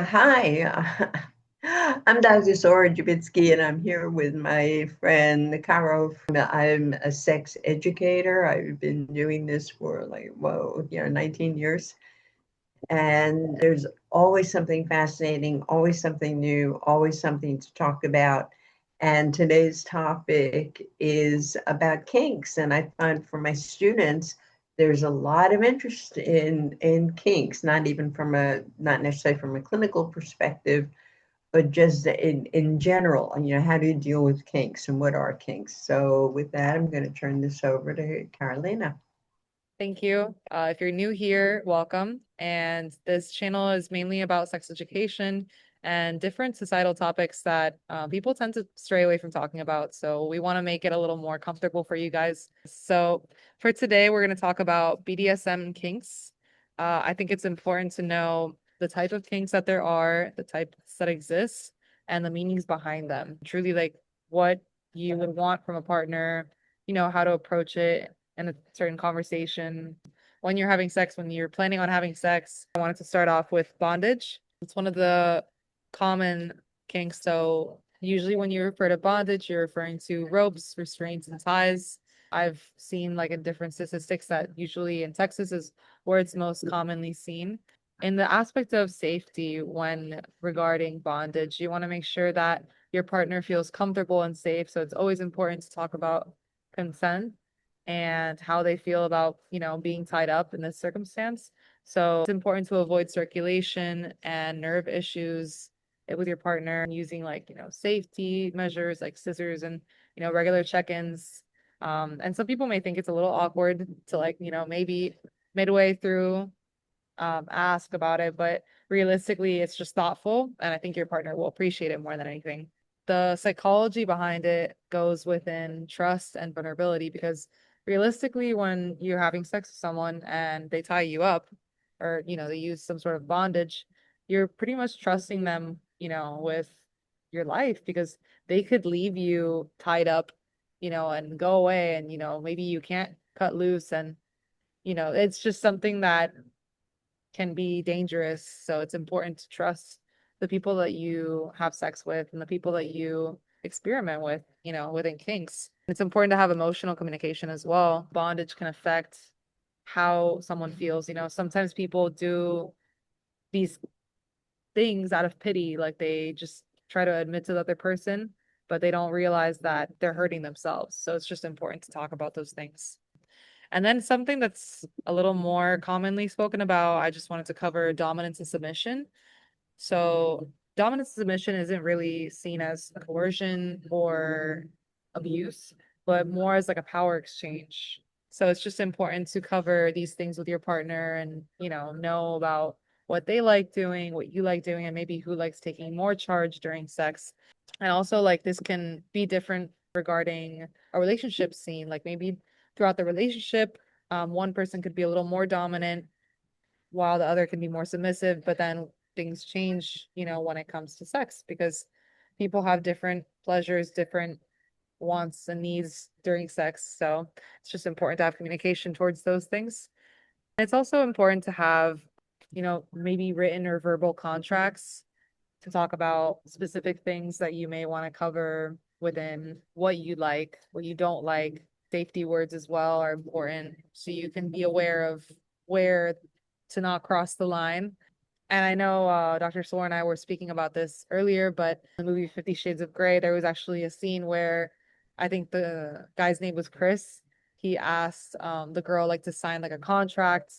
Hi, I'm Dr. Sora Jabitsky, and I'm here with my friend Caro. I'm a sex educator. I've been doing this for 19 years. And there's always something fascinating, always something new, always something to talk about. And today's topic is about kinks. And I find for my students, there's a lot of interest in kinks, not necessarily from a clinical perspective, but just in general. How do you deal with kinks and what are kinks? So with that, I'm going to turn this over to Carolina. Thank you. If you're new here, welcome. And this channel is mainly about sex education and different societal topics that people tend to stray away from talking about. So we want to make it a little more comfortable for you guys. So for today, we're going to talk about BDSM and kinks. I think it's important to know the type of kinks that there are, the types that exist, and the meanings behind them. Truly, like what you would want from a partner, how to approach it in a certain conversation when you're having sex, when you're planning on having sex. I wanted to start off with bondage. It's one of the common kinks. So usually when you refer to bondage, you're referring to ropes, restraints, and ties. I've seen like in different statistics that usually in Texas is where it's most commonly seen. In the aspect of safety when regarding bondage, you want to make sure that your partner feels comfortable and safe. So it's always important to talk about consent and how they feel about, being tied up in this circumstance. So it's important to avoid circulation and nerve issues with your partner and using like, safety measures like scissors and, regular check-ins. And some people may think it's a little awkward to like, maybe midway through ask about it, but realistically, it's just thoughtful, and I think your partner will appreciate it more than anything. The psychology behind it goes within trust and vulnerability because realistically, when you're having sex with someone and they tie you up or, they use some sort of bondage, you're pretty much trusting them, with your life because they could leave you tied up, and go away and, maybe you can't cut loose and it's just something that can be dangerous. So it's important to trust the people that you have sex with and the people that you experiment with, within kinks. It's important to have emotional communication as well. Bondage can affect how someone feels. Sometimes people do these things out of pity, like they just try to admit to the other person, but they don't realize that they're hurting themselves. So it's just important to talk about those things. And then something that's a little more commonly spoken about, I just wanted to cover dominance and submission. So, dominance and submission isn't really seen as coercion or abuse, but more as like a power exchange. So, it's just important to cover these things with your partner and, know about what they like doing, what you like doing, and maybe who likes taking more charge during sex. And also, like, this can be different regarding a relationship scene. Like, maybe throughout the relationship, one person could be a little more dominant while the other can be more submissive, but then things change, when it comes to sex because people have different pleasures, different wants and needs during sex. So it's just important to have communication towards those things. It's also important to have, maybe written or verbal contracts to talk about specific things that you may want to cover within what you like, what you don't like. Safety words as well are important so you can be aware of where to not cross the line. And I know Dr. Soar and I were speaking about this earlier, but in the movie 50 Shades of Grey, there was actually a scene where I think the guy's name was Chris. He asked the girl like to sign like a contract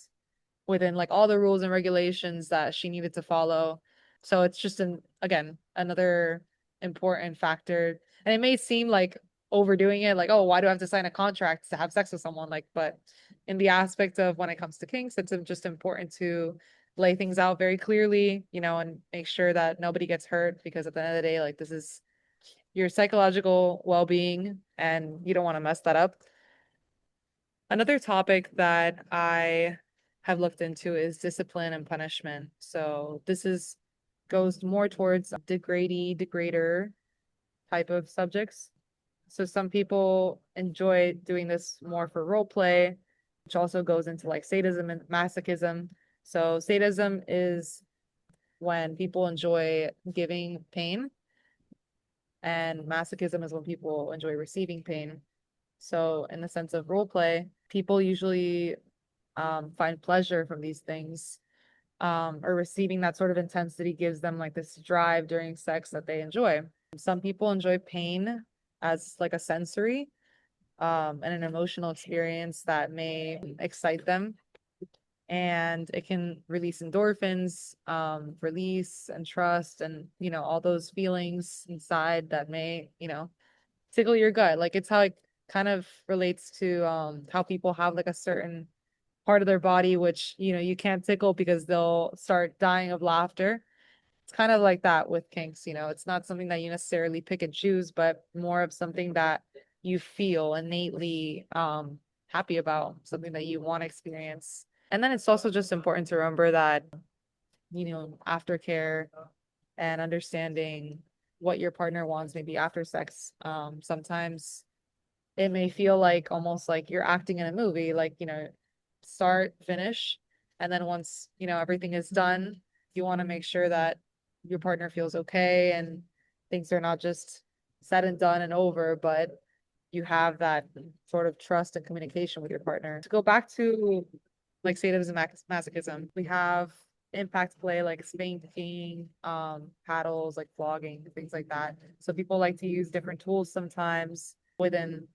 within like all the rules and regulations that she needed to follow. So it's just again another important factor. And it may seem like overdoing it, like, oh, why do I have to sign a contract to have sex with someone? Like, but in the aspect of when it comes to kinks, it's just important to lay things out very clearly, and make sure that nobody gets hurt because at the end of the day, like this is your psychological well-being and you don't want to mess that up. Another topic that I have looked into is discipline and punishment. So this is goes more towards degrader type of subjects. So some people enjoy doing this more for role play, which also goes into like sadism and masochism. So sadism is when people enjoy giving pain, and masochism is when people enjoy receiving pain. So, in the sense of role play, people usually find pleasure from these things, or receiving that sort of intensity gives them like this drive during sex that they enjoy. Some people enjoy pain as like a sensory and an emotional experience that may excite them, and it can release endorphins, release and trust, and all those feelings inside that may tickle your gut. Like it's how it kind of relates to how people have like a certain part of their body which you can't tickle because they'll start dying of laughter. It's kind of like that with kinks. It's not something that you necessarily pick and choose, but more of something that you feel innately happy about, something that you want to experience. And then it's also just important to remember that aftercare and understanding what your partner wants maybe after sex. Sometimes it may feel like almost like you're acting in a movie, like, start, finish. And then once, everything is done, you want to make sure that your partner feels okay and things are not just said and done and over, but you have that sort of trust and communication with your partner. To go back to like sadism and masochism, we have impact play like spanking, paddles, like flogging, things like that. So people like to use different tools sometimes within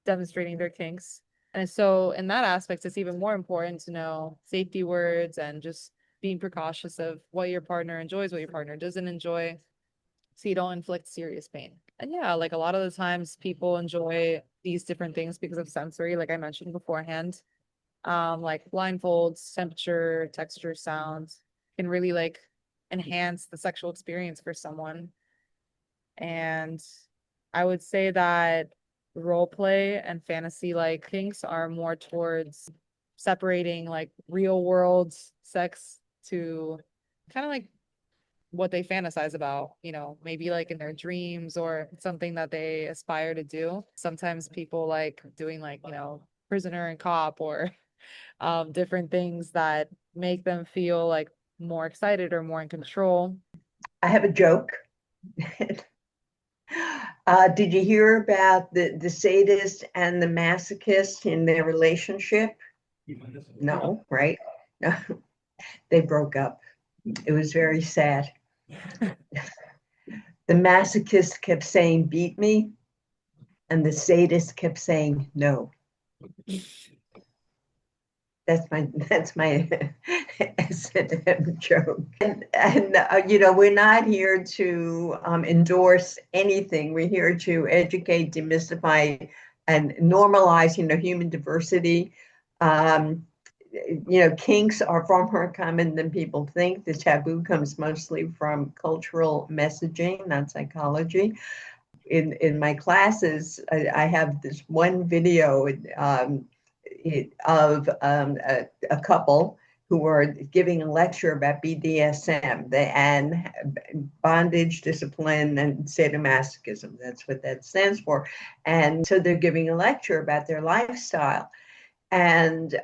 demonstrating their kinks. And so in that aspect, it's even more important to know safety words and just being precautious of what your partner enjoys, what your partner doesn't enjoy, so you don't inflict serious pain. And yeah, like a lot of the times people enjoy these different things because of sensory, like I mentioned beforehand. Like blindfolds, temperature, texture, sounds can really like enhance the sexual experience for someone. And I would say that role play and fantasy like kinks are more towards separating like real world sex to kind of like what they fantasize about, maybe like in their dreams or something that they aspire to do. Sometimes people like doing like, prisoner and cop or different things that make them feel like more excited or more in control. I have a joke. Did you hear about the sadist and the masochist in their relationship? No, right? No, they broke up. It was very sad. The masochist kept saying, beat me, and the sadist kept saying, no. That's my S&M joke. And we're not here to endorse anything. We're here to educate, demystify, and normalize, human diversity. Kinks are far more common than people think. The taboo comes mostly from cultural messaging, not psychology. In my classes, I have this one video of a couple who were giving a lecture about BDSM and bondage, discipline, and sadomasochism. That's what that stands for. And so they're giving a lecture about their lifestyle. And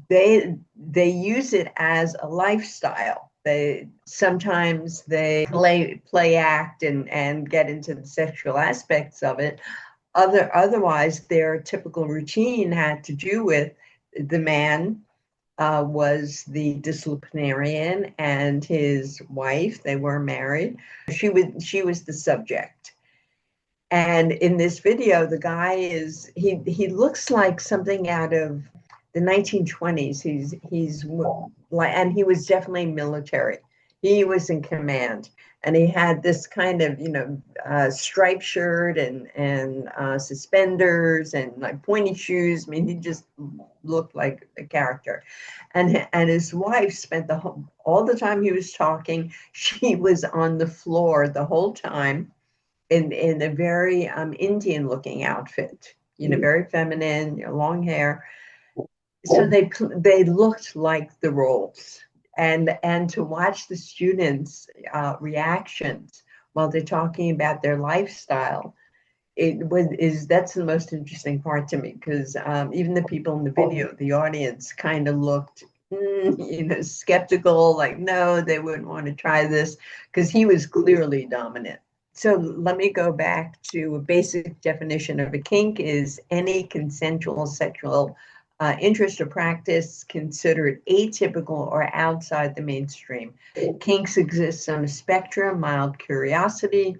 they use it as a lifestyle. They sometimes they play act and get into the sexual aspects of it. Otherwise, their typical routine had to do with the man was the disciplinarian and his wife. They were married. She was the subject. And in this video, the guy he looks like something out of the 1920s. He's like, and he was definitely military. He was in command, and he had this kind of striped shirt and suspenders and like pointy shoes. I mean, he just looked like a character. And his wife spent all the time he was talking. She was on the floor the whole time in a very Indian looking outfit, very feminine, long hair. So they looked like the roles, and to watch the students' reactions while they're talking about their lifestyle, that's the most interesting part to me, because even the people in the video, the audience, kind of looked skeptical, like, no, they wouldn't want to try this because he was clearly dominant. So let me go back to a basic definition of a kink is any consensual sexual interest or practice considered atypical or outside the mainstream. Kinks exist on a spectrum, mild curiosity,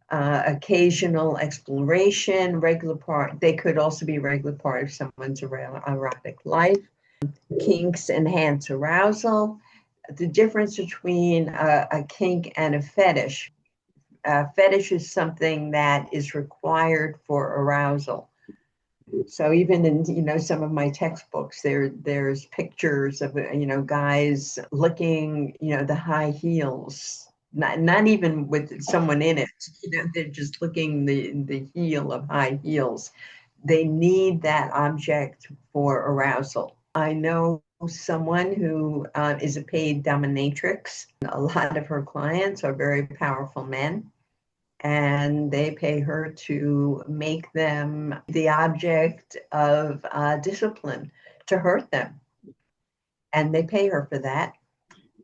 occasional exploration, regular part. They could also be regular part of someone's erotic life. Kinks enhance arousal. The difference between a kink and a fetish. A fetish is something that is required for arousal. So even in some of my textbooks, there's pictures of guys licking the high heels, not even with someone in it. They're just licking the heel of high heels. They need that object for arousal. I know someone who is a paid dominatrix. A lot of her clients are very powerful men, and they pay her to make them the object of discipline to hurt them. And they pay her for that.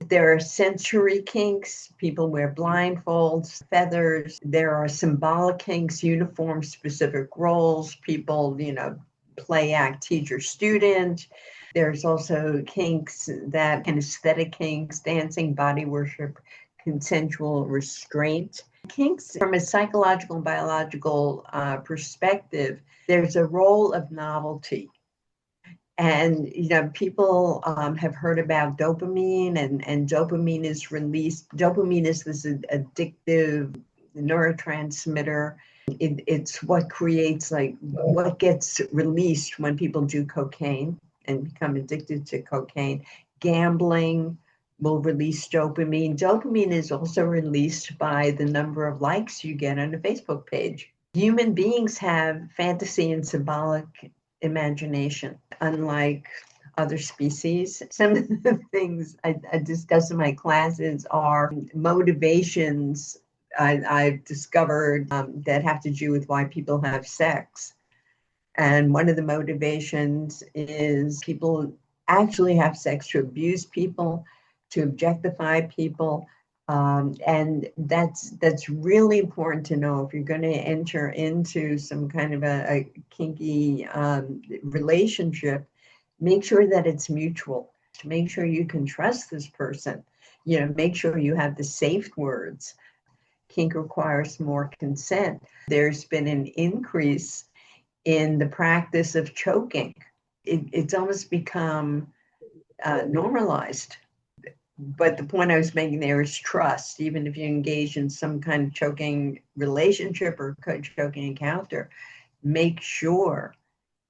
There are sensory kinks. People wear blindfolds, feathers. There are symbolic kinks, uniform specific roles. People, play act teacher student. There's also kinks that aesthetic kinks, dancing, body worship, consensual restraint. Kinks, from a psychological and biological perspective, there's a role of novelty. And people have heard about dopamine, and dopamine is released. Dopamine is this addictive neurotransmitter. It's what creates, like, what gets released when people do cocaine and become addicted to cocaine. Gambling will release dopamine. Dopamine is also released by the number of likes you get on a Facebook page. Human beings have fantasy and symbolic imagination, unlike other species. Some of the things I discuss in my classes are motivations I've discovered that have to do with why people have sex. And one of the motivations is people actually have sex to abuse people, to objectify people. And that's really important to know if you're going to enter into some kind of a kinky relationship. Make sure that it's mutual. Make sure you can trust this person. Make sure you have the safe words. Kink requires more consent. There's been an increase in the practice of choking. It's almost become normalized. But the point I was making there is trust. Even if you engage in some kind of choking relationship or choking encounter, make sure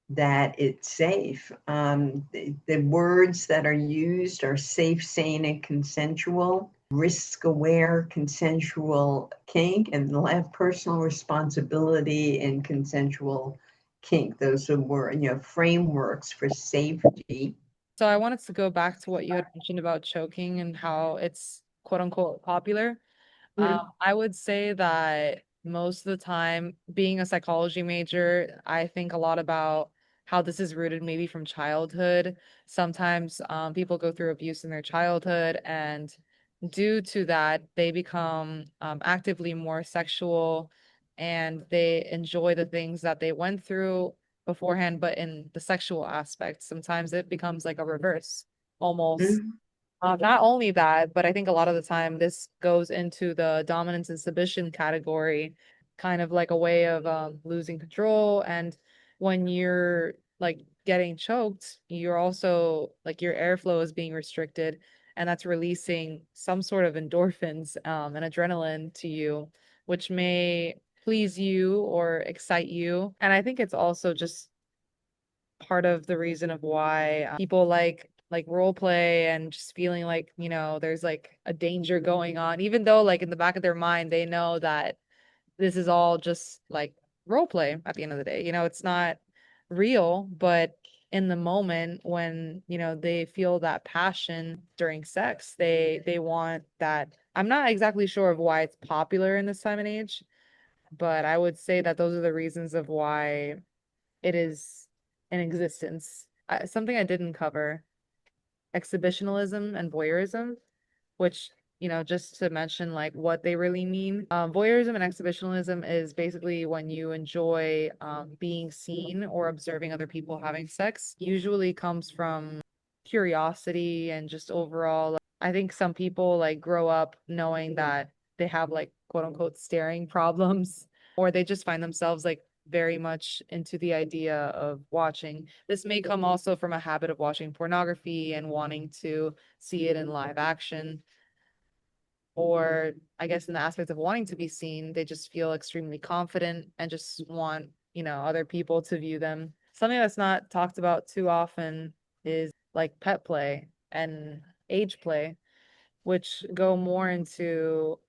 that it's safe. The words that are used are safe, sane, and consensual, risk-aware, consensual kink, and they'll have personal responsibility and consensual kink. Those were, frameworks for safety. So I wanted to go back to what you had mentioned about choking and how it's quote unquote popular. I would say that most of the time, being a psychology major, I think a lot about how this is rooted maybe from childhood. Sometimes people go through abuse in their childhood, and due to that, they become actively more sexual and they enjoy the things that they went through beforehand, but in the sexual aspect, sometimes it becomes like a reverse almost. Mhm. Not only that, but I think a lot of the time this goes into the dominance and submission category, kind of like a way of losing control. And when you're like getting choked, you're also like your airflow is being restricted, and that's releasing some sort of endorphins and adrenaline to you, which may please you or excite you. And I think it's also just part of the reason of why people like role play and just feeling like, there's like a danger going on, even though like in the back of their mind they know that this is all just like role play at the end of the day. It's not real, but in the moment when, they feel that passion during sex, they want that. I'm not exactly sure of why it's popular in this time and age, but I would say that those are the reasons of why it is in existence. Something I didn't cover exhibitionism and voyeurism, which, just to mention like what they really mean. Voyeurism and exhibitionism is basically when you enjoy being seen or observing other people having sex. Usually comes from curiosity and just overall. I think some people like grow up knowing that they have like quote unquote staring problems, or they just find themselves like very much into the idea of watching. This may come also from a habit of watching pornography and wanting to see it in live action. Or I guess in the aspect of wanting to be seen, they just feel extremely confident and just want, other people to view them. Something that's not talked about too often is like pet play and age play, which go more into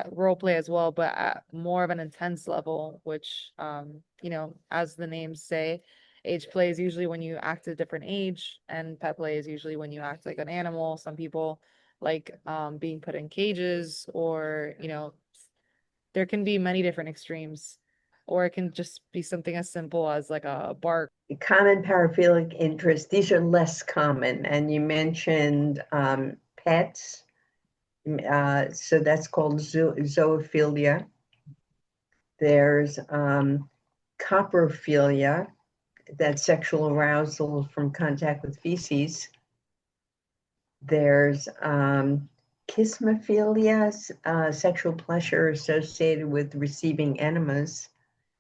role play as well, but at more of an intense level, which, as the names say, age play is usually when you act a different age, and pet play is usually when you act like an animal. Some people like being put in cages, or, there can be many different extremes, or it can just be something as simple as like a bark. Common paraphilic interests, these are less common. And you mentioned pets. So that's called zoophilia. There's coprophilia, that's sexual arousal from contact with feces. There's kysmophilia, sexual pleasure associated with receiving enemas.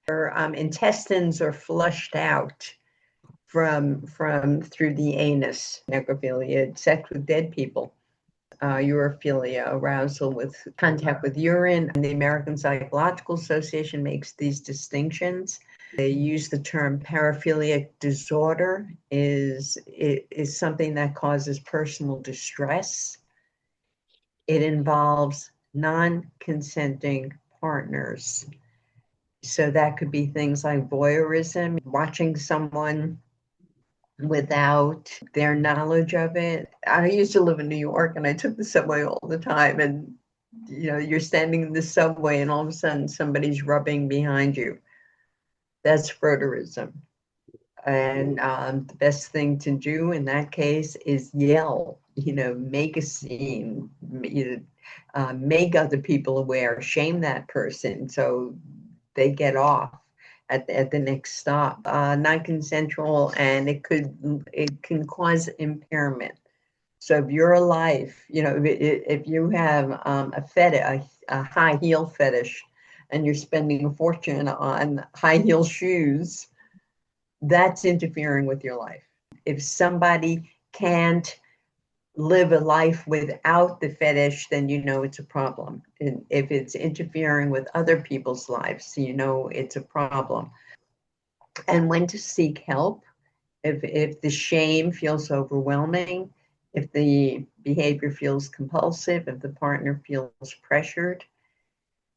Or intestines are flushed out from through the anus. Necrophilia, sex with dead people. Urophilia, arousal with contact with urine. And the American Psychological Association makes these distinctions. They use the term paraphilic disorder is something that causes personal distress. It involves non-consenting partners. So that could be things like voyeurism, watching someone without their knowledge of it. I used to live in New York and I took the subway all the time. And, you're standing in the subway and all of a sudden somebody's rubbing behind you. That's frotteurism. And the best thing to do in that case is yell, make a scene, make other people aware, shame that person so they get off at the next stop. Non-consensual, and it can cause impairment. So if you're alive, if you have a fetish, a high heel fetish, and you're spending a fortune on high heel shoes, that's interfering with your life. If somebody can't live a life without the fetish, then it's a problem. And if it's interfering with other people's lives, it's a problem. And when to seek help, if the shame feels overwhelming, if the behavior feels compulsive, if the partner feels pressured,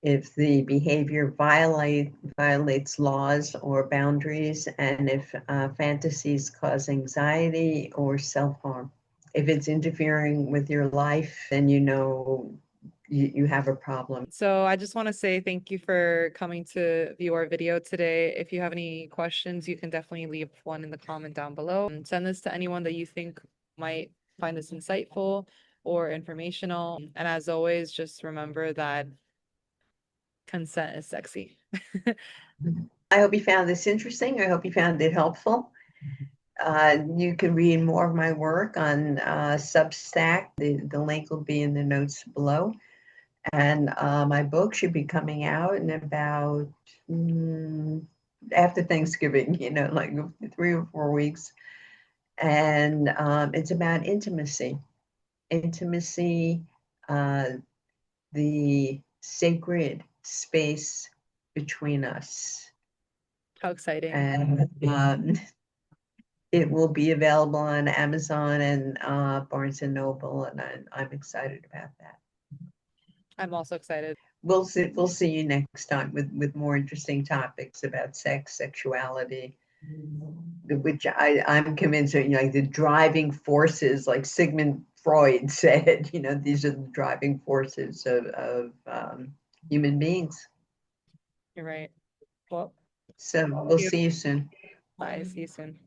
if the behavior violates laws or boundaries, and if fantasies cause anxiety or self-harm. If it's interfering with your life, then you have a problem. So I just want to say thank you for coming to view our video today. If you have any questions, you can definitely leave one in the comment down below. And send this to anyone that you think might find this insightful or informational. And as always, just remember that consent is sexy. I hope you found this interesting. I hope you found it helpful. You can read more of my work on Substack. The link will be in the notes below. And my book should be coming out in about after Thanksgiving, like 3 or 4 weeks. And it's about intimacy. Intimacy, the sacred space between us. How exciting. And it will be available on Amazon and Barnes and Noble, and I'm excited about that. I'm also excited. We'll see you next time with more interesting topics about sex, sexuality, which I'm convinced are, like the driving forces, like Sigmund Freud said, these are the driving forces of human beings. You're right. Well, So we'll see you soon. bye. See you soon.